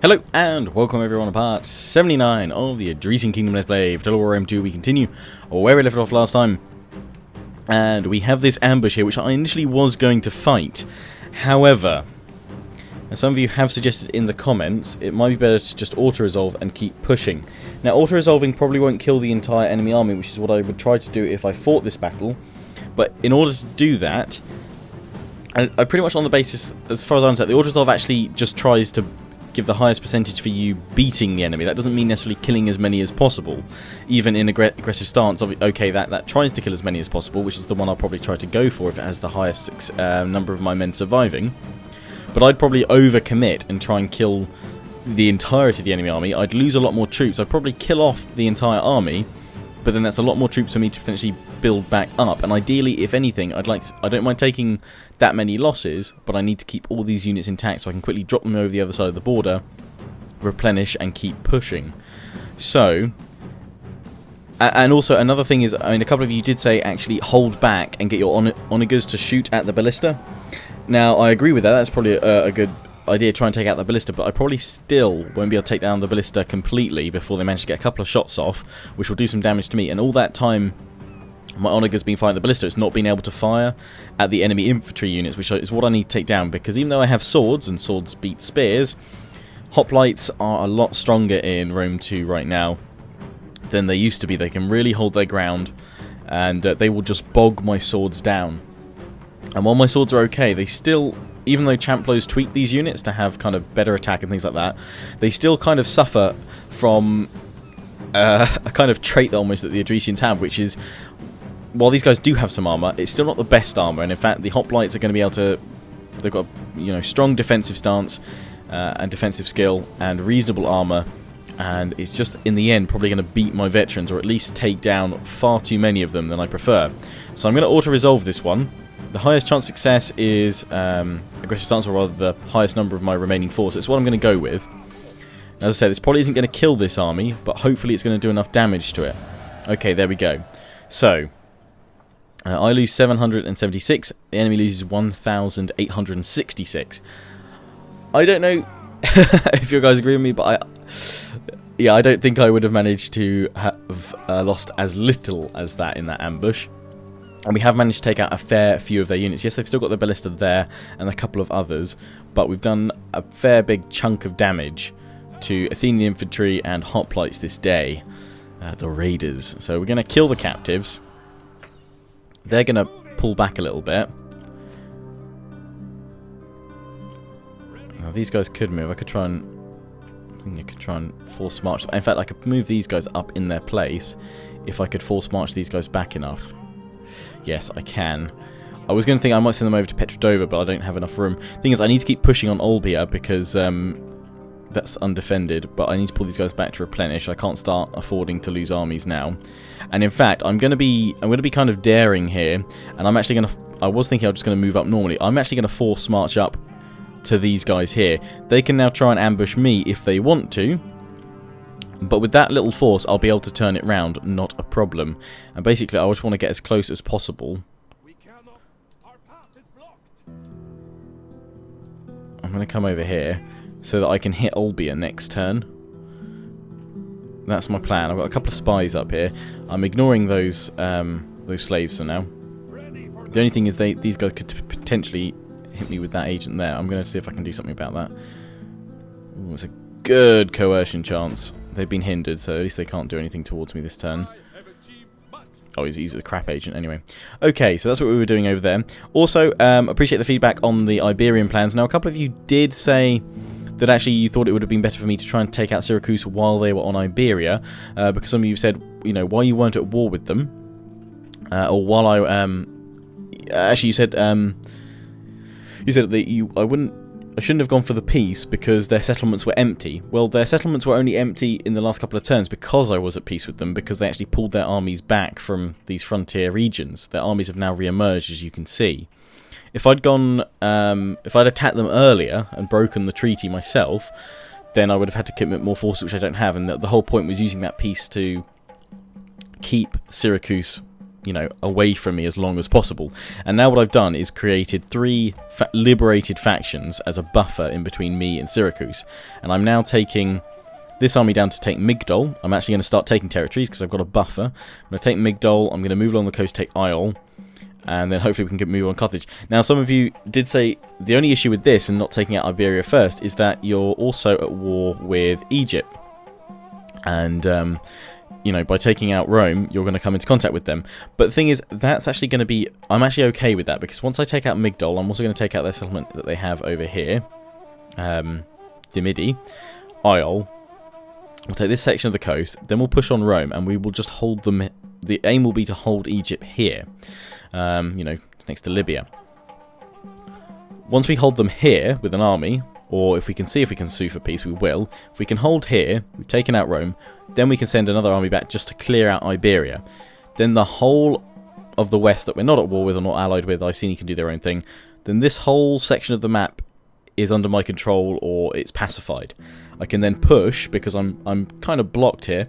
Hello and welcome everyone to part 79 of the Odrysian Kingdom Let's Play. For Total War M2 we continue where we left off last time. And we have this ambush here which I initially was going to fight. However, as some of you have suggested in the comments, it might be better to just auto-resolve and keep pushing. Now auto-resolving probably won't kill the entire enemy army, which is what I would try to do if I fought this battle. But in order to do that, I pretty much on the basis, as far as I understand, the auto-resolve actually just tries to give the highest percentage for you beating the enemy. That doesn't mean necessarily killing as many as possible. Even in aggressive stance, okay, that tries to kill as many as possible, which is the one I'll probably try to go for if it has the highest number of my men surviving. But I'd probably overcommit and try and kill the entirety of the enemy army. I'd lose a lot more troops. I'd probably kill off the entire army, but then that's a lot more troops for me to potentially build back up. And ideally, if anything, I don't mind taking that many losses, but I need to keep all these units intact so I can quickly drop them over the other side of the border, replenish, and keep pushing. So, and also another thing is, I mean, a couple of you did say actually hold back and get your onagers to shoot at the ballista. Now, I agree with that. That's probably a good idea, try and take out the ballista, but I probably still won't be able to take down the ballista completely before they manage to get a couple of shots off, which will do some damage to me. And all that time my onager's been firing the ballista, it's not been able to fire at the enemy infantry units, which is what I need to take down, because even though I have swords, and swords beat spears, hoplites are a lot stronger in Rome 2 right now than they used to be. They can really hold their ground, and they will just bog my swords down. And while my swords are okay, they still, even though Champlos tweak these units to have kind of better attack and things like that, they still kind of suffer from a kind of trait almost that the Odrysians have, which is, while these guys do have some armor, it's still not the best armor. And in fact, the hoplites are going to be able to, they've got, you know, strong defensive stance and defensive skill and reasonable armor, and it's just in the end probably going to beat my veterans, or at least take down far too many of them than I prefer. So I'm going to auto-resolve this one. The highest chance of success is aggressive stance, or rather the highest number of my remaining force. It's what I'm going to go with. As I said, this probably isn't going to kill this army, but hopefully it's going to do enough damage to it. Okay, there we go. So, I lose 776, the enemy loses 1,866. I don't know if you guys agree with me, but I don't think I would have managed to have lost as little as that in that ambush. And we have managed to take out a fair few of their units. Yes, they've still got the ballista there and a couple of others, but we've done a fair big chunk of damage to Athenian infantry and hoplites this day, the raiders. So we're going to kill the captives. They're going to pull back a little bit. Now, these guys could move. I think I could try and force march. In fact, I could move these guys up in their place if I could force march these guys back enough. Yes, I can. I was going to think I might send them over to Petrodova, but I don't have enough room. Thing is, I need to keep pushing on Olbia because that's undefended, but I need to pull these guys back to replenish. I can't start affording to lose armies now. And in fact, I'm going to be kind of daring here, and I'm actually going to, I was thinking I was just going to move up normally. I'm actually going to force march up to these guys here. They can now try and ambush me if they want to, but with that little force, I'll be able to turn it round, not a problem. And basically, I just want to get as close as possible. I'm going to come over here so that I can hit Olbia next turn. That's my plan. I've got a couple of spies up here. I'm ignoring those slaves for now. The only thing is these guys could potentially hit me with that agent there. I'm going to see if I can do something about that. Ooh, it's a good coercion chance. They've been hindered, so at least they can't do anything towards me this turn. Oh, he's a crap agent anyway. Okay, so that's what we were doing over there. Also, appreciate the feedback on the Iberian plans. Now, a couple of you did say that actually you thought it would have been better for me to try and take out Syracuse while they were on Iberia, because some of you said, you know, why you weren't at war with them, or while I actually you said that I shouldn't have gone for the peace because their settlements were empty. Well, their settlements were only empty in the last couple of turns because I was at peace with them, because they actually pulled their armies back from these frontier regions. Their armies have now re-emerged, as you can see. If I'd gone, if I'd attacked them earlier and broken the treaty myself, then I would have had to commit more forces, which I don't have, and the whole point was using that peace to keep Syracuse you know, away from me as long as possible. And now what I've done is created 3 liberated factions as a buffer in between me and Syracuse. And I'm now taking this army down to take Migdol. I'm actually going to start taking territories because I've got a buffer. I'm going to take Migdol, I'm going to move along the coast, take Isle, and then hopefully we can move on Carthage. Now, some of you did say the only issue with this and not taking out Iberia first is that you're also at war with Egypt. And, you know, by taking out Rome, you're going to come into contact with them. But the thing is, that's actually going to be... I'm actually okay with that, because once I take out Migdol, I'm also going to take out their settlement that they have over here. Dimidi, Isle. We'll take this section of the coast, then we'll push on Rome, and we will just hold them... The aim will be to hold Egypt here. You know, next to Libya. Once we hold them here with an army, or if we can see if we can sue for peace, we will. If we can hold here, we've taken out Rome, then we can send another army back just to clear out Iberia. Then the whole of the west that we're not at war with or not allied with, Iceni can do their own thing. Then this whole section of the map is under my control, or it's pacified. I can then push, because I'm kind of blocked here.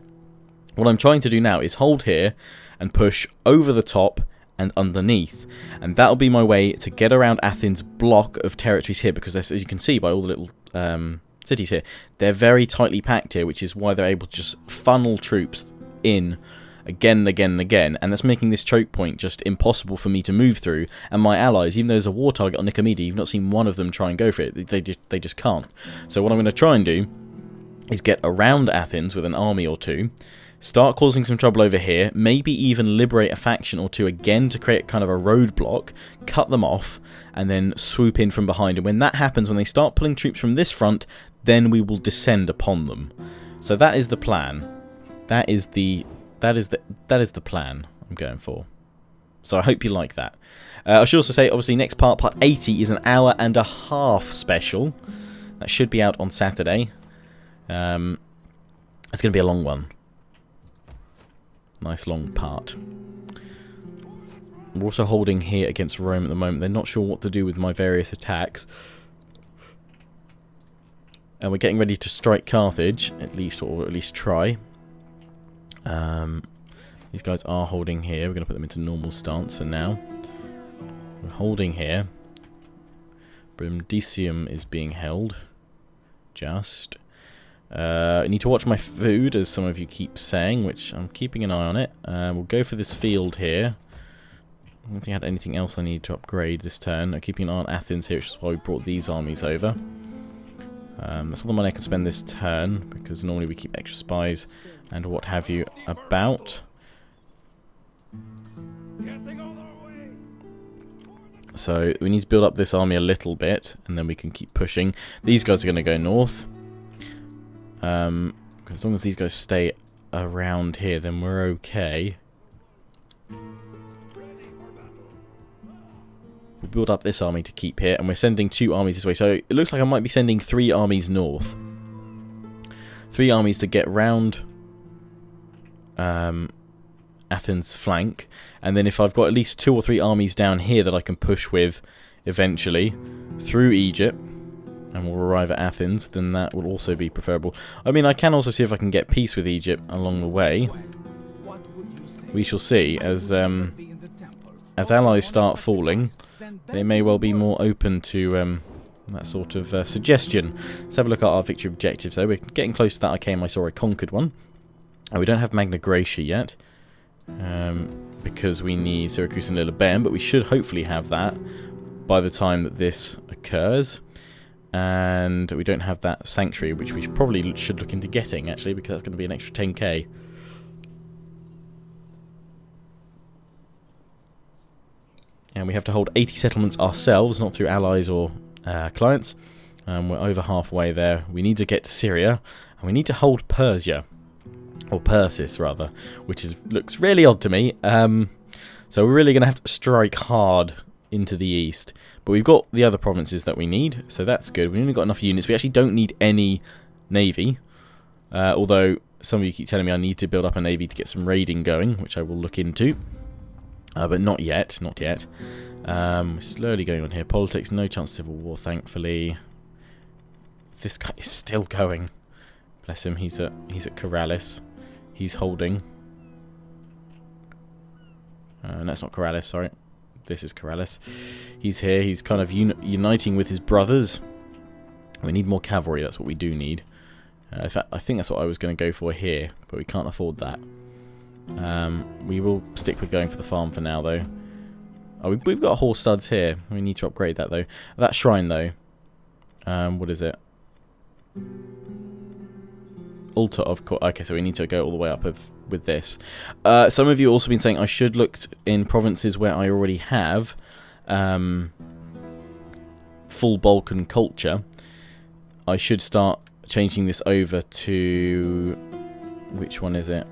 What I'm trying to do now is hold here and push over the top and underneath, and that'll be my way to get around Athens' block of territories here, because as you can see by all the little cities here, they're very tightly packed here, which is why they're able to just funnel troops in again and again and again, and that's making this choke point just impossible for me to move through. And my allies, even though there's a war target on Nicomedia, you've not seen one of them try and go for it. They just can't. So what I'm going to try and do is get around Athens with an army or two, start causing some trouble over here, maybe even liberate a faction or two again to create kind of a roadblock, cut them off, and then swoop in from behind. And when that happens, when they start pulling troops from this front, then we will descend upon them. So that is the plan. That is the plan I'm going for. So I hope you like that. I should also say, obviously, next part 80, is an hour-and-a-half special. That should be out on Saturday. It's going to be a long one. Nice long part. We're also holding here against Rome at the moment. They're not sure what to do with my various attacks. And we're getting ready to strike Carthage, at least, or at least try. These guys are holding here. We're going to put them into normal stance for now. We're holding here. Brundisium is being held. Just. I need to watch my food, as some of you keep saying, which I'm keeping an eye on it. We'll go for this field here. I don't think I had anything else I need to upgrade this turn. I'm keeping an eye on Athens here, which is why we brought these armies over. That's all the money I can spend this turn, because normally we keep extra spies and what have you about. So we need to build up this army a little bit, and then we can keep pushing. These guys are going to go north. As long as these guys stay around here, then we're okay. We'll build up this army to keep here, and we're sending 2 armies this way. So it looks like I might be sending 3 armies north. 3 armies to get round Athens' flank, and then if I've got at least 2 or 3 armies down here that I can push with eventually through Egypt, and we'll arrive at Athens, then that will also be preferable. I mean, I can also see if I can get peace with Egypt along the way. We shall see. As allies start falling, they may well be more open to that sort of suggestion. Let's have a look at our victory objectives, though. We're getting close to that. Okay, I saw I conquered one. Oh, we don't have Magna Graecia yet, because we need Syracuse and Lilybaeum, but we should hopefully have that by the time that this occurs. And we don't have that sanctuary, which we probably should look into getting, actually, because that's going to be an extra 10k. And we have to hold 80 settlements ourselves, not through allies or clients. We're over halfway there. We need to get to Syria, and we need to hold Persia, or Persis rather, which looks really odd to me. So we're really going to have to strike hard into the east. But we've got the other provinces that we need, so that's good. We've only got enough units. We actually don't need any navy, although some of you keep telling me I need to build up a navy to get some raiding going, which I will look into. But not yet, not yet. We're slowly going on here. Politics, no chance of civil war, thankfully. This guy is still going. Bless him, he's at Corrales. He's holding. No, it's not Corrales, sorry. This is Corrales. He's here. He's kind of uniting with his brothers. We need more cavalry. That's what we do need. In fact, I think that's what I was going to go for here, but we can't afford that. We will stick with going for the farm for now, though. Oh, we've got horse studs here. We need to upgrade that, though. That shrine, though. What is it? Altar of course. Okay, so we need to go all the way up with this. Some of you also been saying I should look in provinces where I already have full Balkan culture. I should start changing this over to... Which one is it?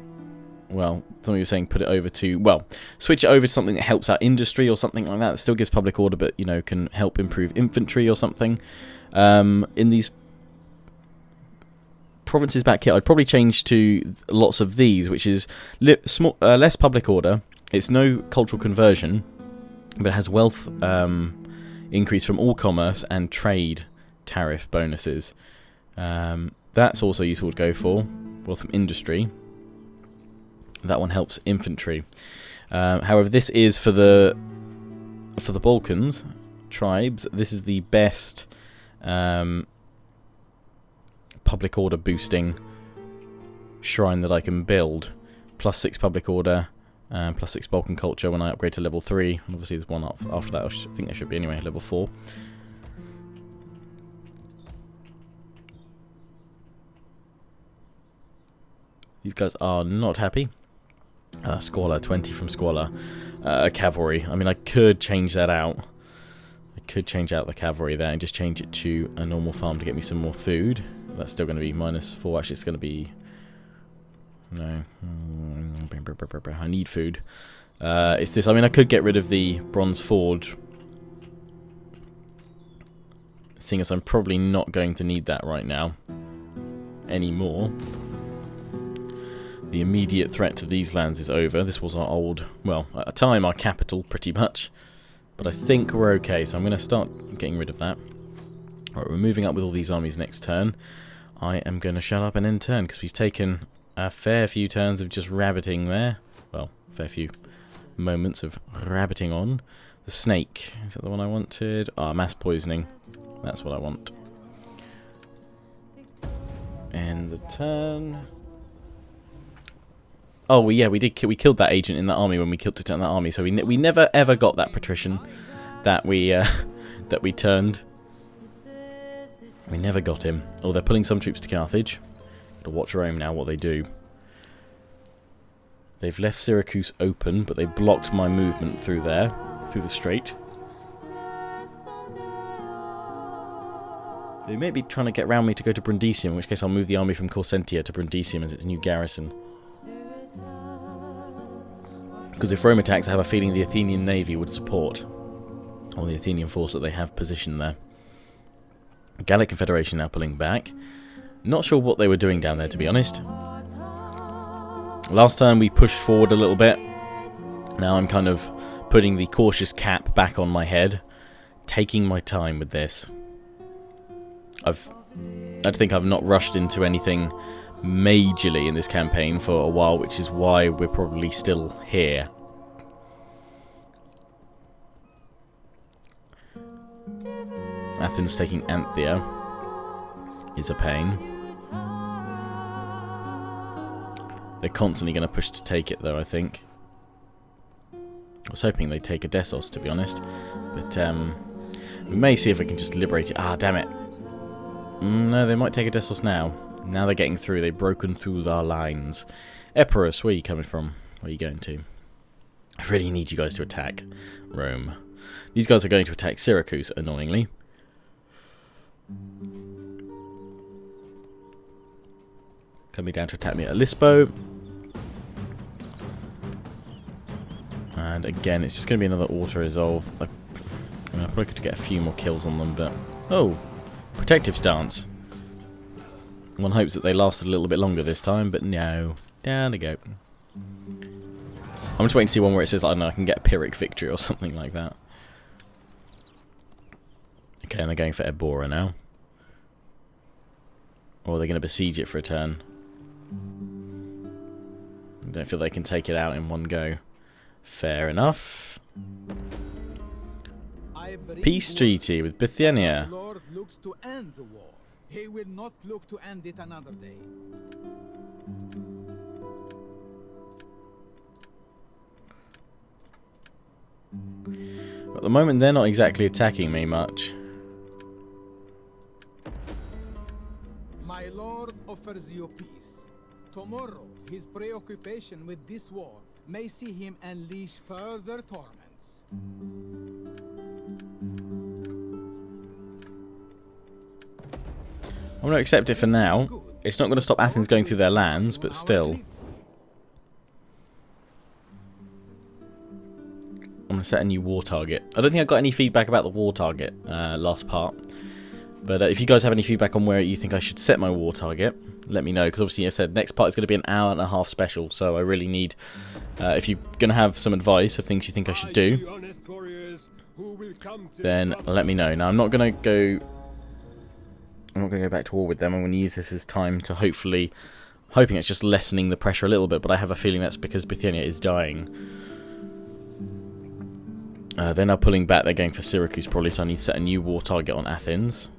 Well, some of you are saying put it over to... Well, switch it over to something that helps out industry or something like that. That still gives public order, but, you know, can help improve infantry or something. In these provinces back here, I'd probably change to lots of these, which is less public order. It's no cultural conversion, but it has wealth increase from all commerce and trade tariff bonuses. That's also useful to go for. Wealth from industry. That one helps infantry. However, this is for the Balkans tribes. This is the best public order boosting shrine that I can build. +6 public order, +6 Balkan culture when I upgrade to level 3. And obviously there's one up after that. I think there should be anyway, level 4. These guys are not happy. Squalor, 20 from Squalor. Cavalry. I mean, I could change that out. I could change out the cavalry there and just change it to a normal farm to get me some more food. That's still going to be -4. Actually, it's going to be... No. I need food. It's this. I mean, I could get rid of the Bronze Forge. Seeing as I'm probably not going to need that right now anymore. The immediate threat to these lands is over. This was our old, well, at a time, our capital, pretty much. But I think we're okay, so I'm going to start getting rid of that. Alright, we're moving up with all these armies next turn. I am going to shut up and end turn, because we've taken a fair few turns of just rabbiting there. Well, a fair few moments of rabbiting on. The snake, is that the one I wanted? Ah, mass poisoning. That's what I want. End the turn. Oh, well, yeah, we killed that agent in that army when we killed it in that army. So we never ever got that patrician that we that we turned. We never got him. Oh, they're pulling some troops to Carthage. Got to watch Rome now what they do. They've left Syracuse open, but they blocked my movement through there, through the strait. They may be trying to get around me to go to Brundisium, in which case I'll move the army from Corsentia to Brundisium as its new garrison. Because if Rome attacks, I have a feeling the Athenian navy would support. Or the Athenian force that they have positioned there. Gallic Confederation now pulling back. Not sure what they were doing down there, to be honest. Last time we pushed forward a little bit. Now I'm kind of putting the cautious cap back on my head. Taking my time with this. I think I've not rushed into anything majorly in this campaign for a while, which is why we're probably still here. Athens taking Anthea is a pain. They're constantly going to push to take it, though, I think. I was hoping they'd take Odessos, to be honest. But we may see if we can just liberate it. Ah, damn it. No, they might take Odessos now. Now they're getting through. They've broken through our lines. Epirus, where are you coming from? Where are you going to? I really need you guys to attack Rome. These guys are going to attack Syracuse, annoyingly. Coming down to attack me at Lisbo. And again, it's just going to be another auto-resolve. I probably could get a few more kills on them, but... Oh! Protective stance. One hopes that they lasted a little bit longer this time, but no. Down they go. I'm just waiting to see one where it says, I don't know, I can get a Pyrrhic victory or something like that. Okay, and they're going for Ebora now. Or they're going to besiege it for a turn. I don't feel they can take it out in one go. Fair enough. Peace treaty with Bithynia. The Lord looks to end the war. He will not look to end it another day. At the moment, they're not exactly attacking me much. My lord offers you peace. Tomorrow, his preoccupation with this war may see him unleash further torments. I'm going to accept it for now. It's not going to stop Athens going through their lands, but still. I'm going to set a new war target. I don't think I got any feedback about the war target last part. But if you guys have any feedback on where you think I should set my war target, let me know. Because obviously I said next part is going to be an hour and a half special. So I really need, if you're going to have some advice of things you think I should do, then let me know. Now I'm not going to go back to war with them. I'm going to use this as time to hoping it's just lessening the pressure a little bit. But I have a feeling that's because Bithynia is dying. They're now pulling back. They're going for Syracuse probably, so I need to set a new war target on Athens.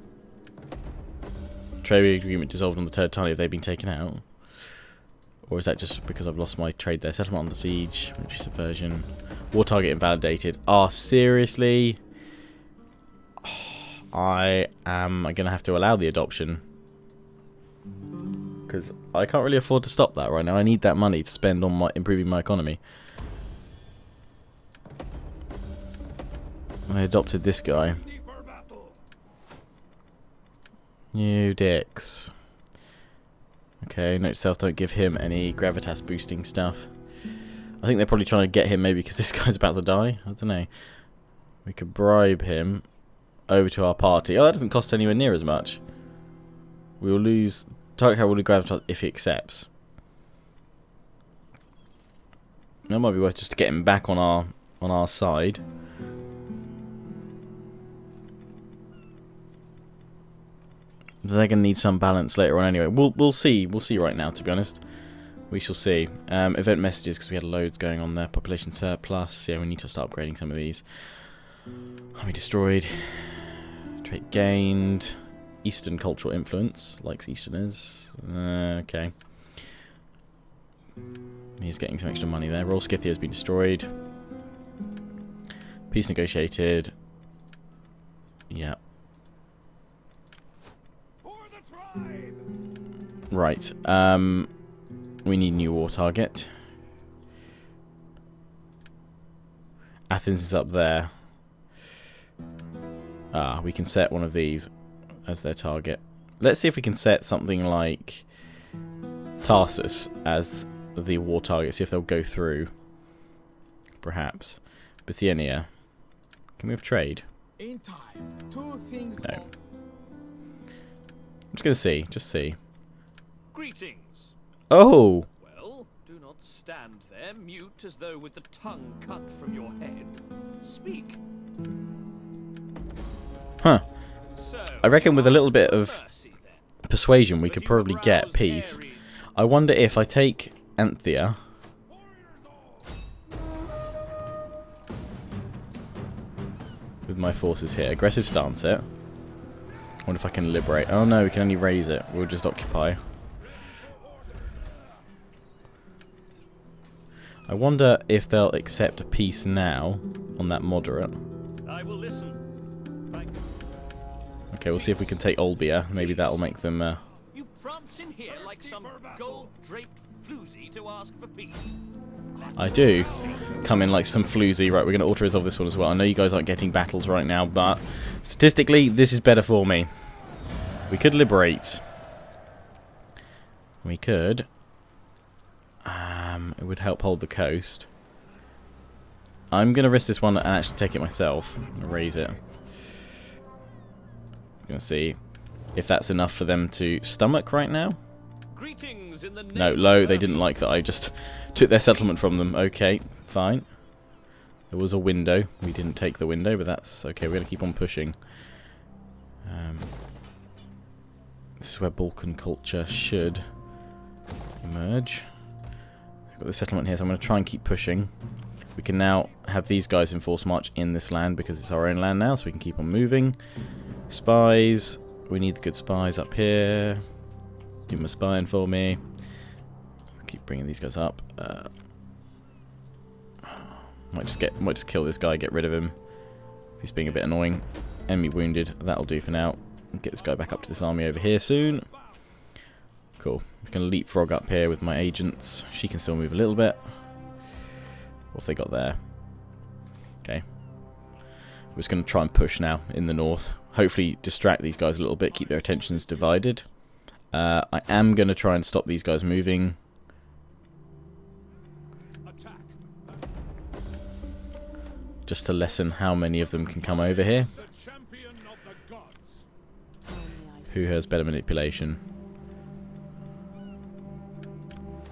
Trade agreement dissolved on the Turtani. Have they been taken out? Or is that just because I've lost my trade there? Settlement under siege. Military subversion. War target invalidated. Oh, seriously? I am going to have to allow the adoption. Because I can't really afford to stop that right now. I need that money to spend on improving my economy. I adopted this guy. You dicks. Okay, note self, don't give him any gravitas boosting stuff. I think they're probably trying to get him maybe because this guy's about to die. I don't know. We could bribe him over to our party. Oh, that doesn't cost anywhere near as much. We will lose... Target carrier will lose gravitas if he accepts. That might be worth just to get him back on our side. They're going to need some balance later on anyway. We'll see. We'll see right now, to be honest. We shall see. Event messages, because we had loads going on there. Population surplus. Yeah, we need to start upgrading some of these. Army destroyed. Trait gained. Eastern cultural influence. Likes Easterners. Okay. He's getting some extra money there. Royal Scythia has been destroyed. Peace negotiated. Yeah. Right, we need new war target. Athens is up there. We can set one of these as their target. Let's see if we can set something like Tarsus as the war target. See if they'll go through. Perhaps. Bithynia. Can we have trade? In time, two things no. I'm just going to see. Just see. Greetings. Oh! Well, do not stand there, mute as though with the tongue cut from your head. Speak. Huh. So, I reckon with a little bit of persuasion we could probably get peace. I wonder if I take Anthea... with my forces here. Aggressive stance it. I wonder if I can liberate. Oh no, we can only raise it. We'll just occupy. I wonder if they'll accept a peace now on that moderate. I will listen. Okay, we'll see if we can take Olbia. Maybe that'll make them... You prance in here like some gold-draped floozy to ask for peace. I do come in like some floozy. Right, we're going to auto-resolve this one as well. I know you guys aren't getting battles right now, but statistically, this is better for me. We could liberate. We could. It would help hold the coast. I'm going to risk this one and actually take it myself. I'm going to raise it. I'm going to see if that's enough for them to stomach right now. Greetings in the name No, low. They didn't like that I just took their settlement from them. Okay, fine. There was a window. We didn't take the window, but that's okay. We're going to keep on pushing. This is where Balkan culture should emerge. I've got the settlement here, so I'm going to try and keep pushing. we can now have these guys in force march in this land because it's our own land now, so we can keep on moving. Spies. We need the good spies up here. Do my spying for me. Keep bringing these guys up. Might just kill this guy, get rid of him. If he's being a bit annoying. Enemy wounded. That'll do for now. Get this guy back up to this army over here soon. Cool. I'm going to leapfrog up here with my agents. She can still move a little bit. What have they got there? Okay. We're just going to try and push now in the north. Hopefully distract these guys a little bit, keep their attentions divided. I am going to try and stop these guys moving. Just to lessen how many of them can come over here. Who has better manipulation?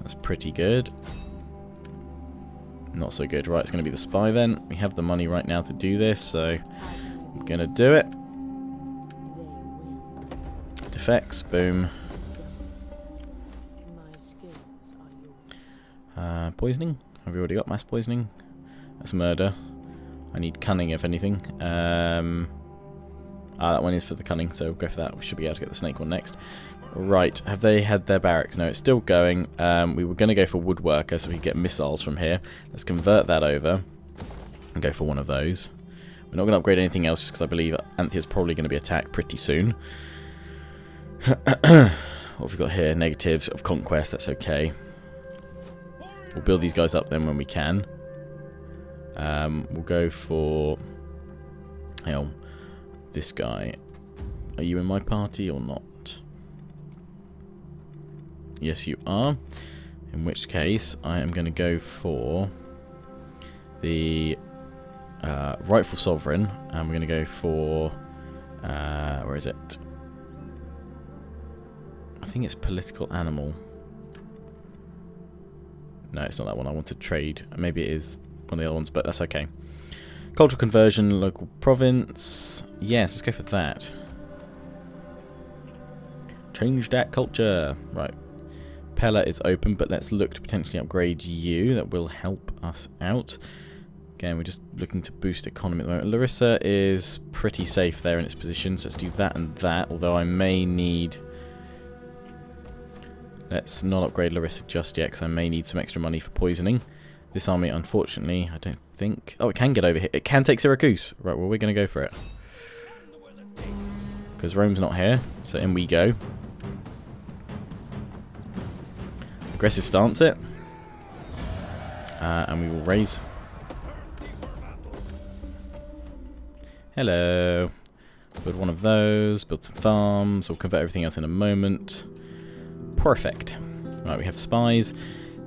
That's pretty good. Not so good. Right, it's going to be the spy then. We have the money right now to do this, so I'm going to do it. Defects, boom. Poisoning? Have we already got mass poisoning? That's murder. I need cunning, if anything. That one is for the cunning, so we'll go for that. We should be able to get the snake one next. Right, have they had their barracks? No, it's still going. We were going to go for woodworker so we can get missiles from here. Let's convert that over and go for one of those. We're not going to upgrade anything else just because I believe Anthea's probably going to be attacked pretty soon. What have we got here? Negatives of conquest, that's okay. We'll build these guys up then when we can. We'll go for... Hang on. This guy. Are you in my party or not? Yes, you are. In which case, I am going to go for the rightful sovereign. And we're going to go for... where is it? I think it's political animal. No, it's not that one. I wanted trade. Maybe it is one of the other ones, but that's okay. Cultural conversion, local province. Yes, let's go for that. Change that culture. Right. Pella is open, but let's look to potentially upgrade you. That will help us out. Again, we're just looking to boost economy at the moment. Larissa is pretty safe there in its position, so let's do that and that. Although I may need... Let's not upgrade Larissa just yet, because I may need some extra money for poisoning. This army, unfortunately, I don't think... Oh, it can get over here. It can take Syracuse. Right, well, we're going to go for it. Because Rome's not here, so in we go. Aggressive stance it. And we will raise. Hello. Build one of those. Build some farms. We'll convert everything else in a moment. Perfect. Right, we have spies.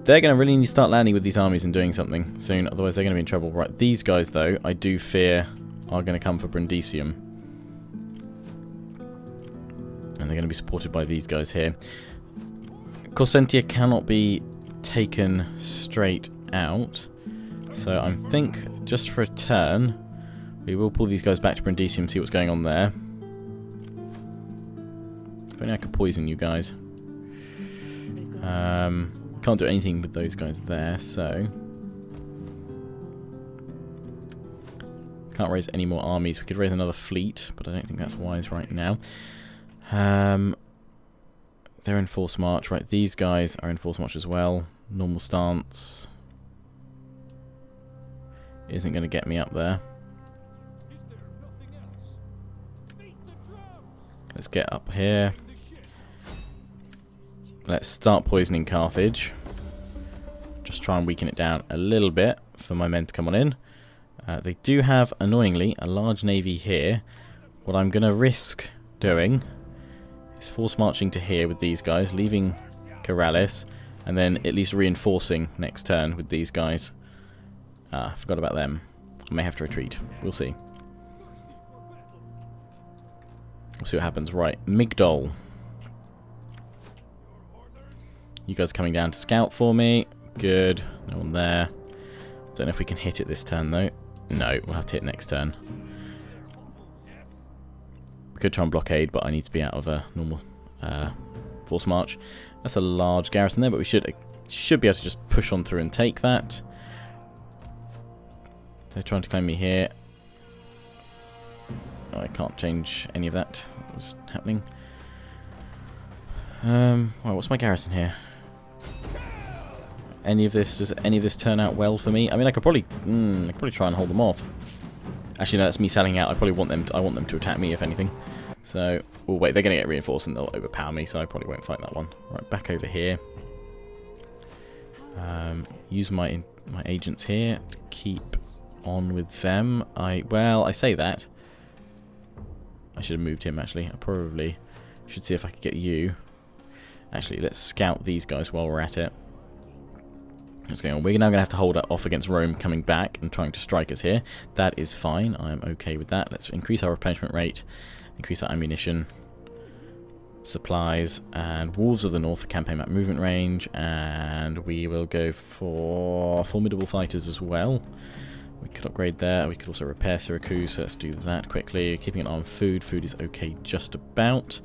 They're going to really need to start landing with these armies and doing something soon, otherwise they're going to be in trouble. Right, these guys, though, I do fear are going to come for Brundisium. And they're going to be supported by these guys here. Corsentia cannot be taken straight out, so I think just for a turn, we will pull these guys back to Brundisium, see what's going on there. If only I could poison you guys. Can't do anything with those guys there, so can't raise any more armies. We could raise another fleet, but I don't think that's wise right now. They're in force march, right? These guys are in force march as well. Normal stance isn't going to get me up there. Let's get up here. Let's start poisoning Carthage. Just try and weaken it down a little bit for my men to come on in. They do have, annoyingly, a large navy here. What I'm going to risk doing is force marching to here with these guys, leaving Corrales, and then at least reinforcing next turn with these guys. I forgot about them. I may have to retreat. We'll see. We'll see what happens. Right, Migdol. You guys are coming down to scout for me. Good. No one there. Don't know if we can hit it this turn, though. No, we'll have to hit next turn. We could try and blockade, but I need to be out of a normal force march. That's a large garrison there, but we should be able to just push on through and take that. They're trying to claim me here. Oh, I can't change any of that. What's happening? Well, what's my garrison here? Does any of this turn out well for me? I mean, I could probably try and hold them off. Actually, no, that's me selling out. I want them to attack me, if anything. So, oh wait, they're going to get reinforced and they'll overpower me, so I probably won't fight that one. Right, back over here. Use my agents here to keep on with them. Well, I say that. I should have moved him, actually. I probably should see if I could get you. Actually, let's scout these guys while we're at it. What's going on? We're now going to have to hold it off against Rome coming back and trying to strike us here. That is fine. I am okay with that. Let's increase our replenishment rate, increase our ammunition, supplies, and Wolves of the North, campaign map movement range, and we will go for formidable fighters as well. We could upgrade there. We could also repair Syracuse, so let's do that quickly. Keeping an eye on food. Food is okay just about.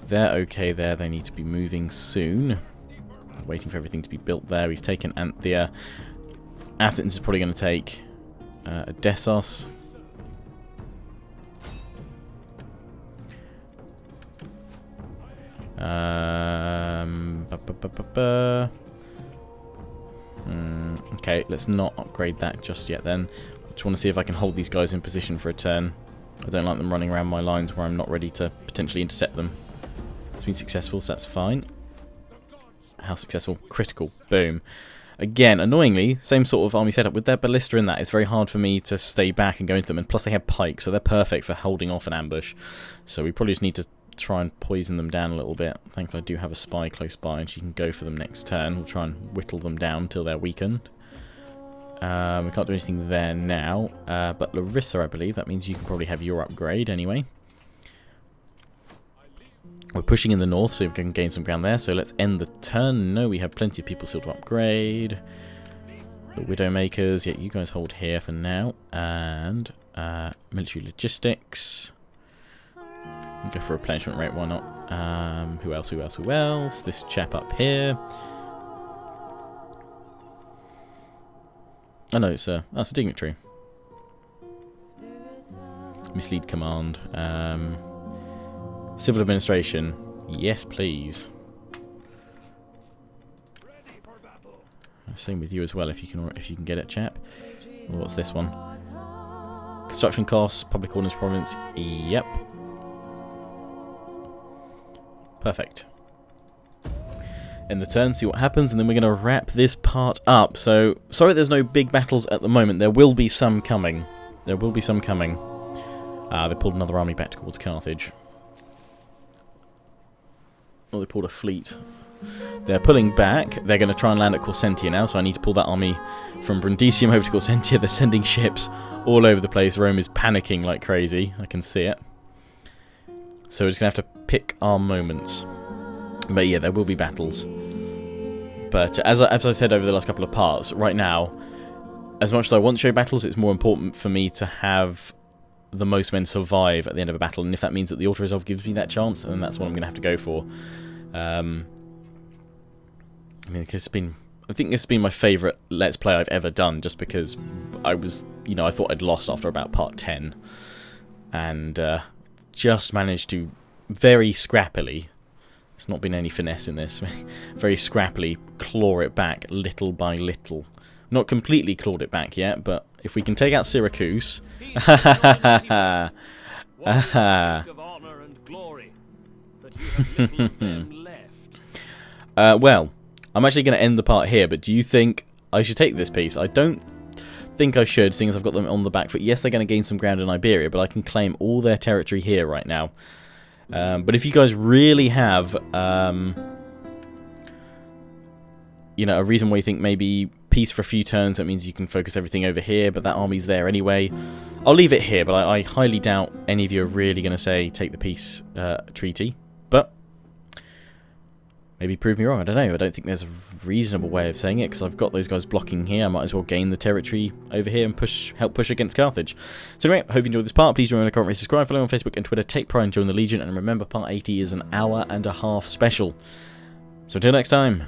They're okay there. They need to be moving soon. Waiting for everything to be built there. We've taken Anthea. Athens is probably going to take Odessos. Okay, let's not upgrade that just yet then. I just want to see if I can hold these guys in position for a turn. I don't like them running around my lines where I'm not ready to potentially intercept them. It's been successful, so that's fine. How successful? Critical. Boom. Again, annoyingly, same sort of army setup. With their ballista in that, it's very hard for me to stay back and go into them. And plus they have pikes, so they're perfect for holding off an ambush. So we probably just need to try and poison them down a little bit. Thankfully I do have a spy close by and she can go for them next turn. We'll try and whittle them down until they're weakened. We can't do anything there now. But Larissa, I believe, that means you can probably have your upgrade anyway. We're pushing in the north, so we can gain some ground there. So let's end the turn. No, we have plenty of people still to upgrade. The Widowmakers. Yeah, you guys hold here for now. And military logistics. Go for replenishment rate, why not? Who else? This chap up here. Oh no, it's that's a dignitary. Mislead command. Civil administration. Yes, please. Same with you as well, if you can get it, chap. Well, what's this one? Construction costs, public ordnance province. Yep. Perfect. End the turn, see what happens, and then we're going to wrap this part up. So, sorry there's no big battles at the moment. There will be some coming. They pulled another army back towards Carthage. Oh, they pulled a fleet. They're pulling back. They're going to try and land at Corsentia now, so I need to pull that army from Brundisium over to Corsentia. They're sending ships all over the place. Rome is panicking like crazy. I can see it. So we're just going to have to pick our moments. But yeah, there will be battles. But as I said over the last couple of parts, right now, as much as I want to show battles, it's more important for me to have the most men survive at the end of a battle. And if that means that the auto-resolve gives me that chance, then that's what I'm going to have to go for. I mean, I think this has been my favourite Let's Play I've ever done, just because I thought I'd lost after about part 10. And just managed to very scrappily, there's not been any finesse in this, very scrappily claw it back little by little. Not completely clawed it back yet, but if we can take out Syracuse... Well, I'm actually going to end the part here, but do you think I should take this piece? I don't think I should, seeing as I've got them on the back foot. Yes, they're going to gain some ground in Iberia, but I can claim all their territory here right now. But if you guys really have, a reason why you think maybe peace for a few turns, that means you can focus everything over here, but that army's there anyway. I'll leave it here, but I highly doubt any of you are really going to say take the peace treaty. But maybe prove me wrong, I don't know. I don't think there's a reasonable way of saying it, because I've got those guys blocking here. I might as well gain the territory over here and help push against Carthage. So anyway, I hope you enjoyed this part. Please remember to comment, rate, subscribe, follow me on Facebook and Twitter, take pride and join the Legion, and remember part 80 is an hour and a half special. So until next time,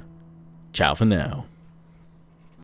ciao for now.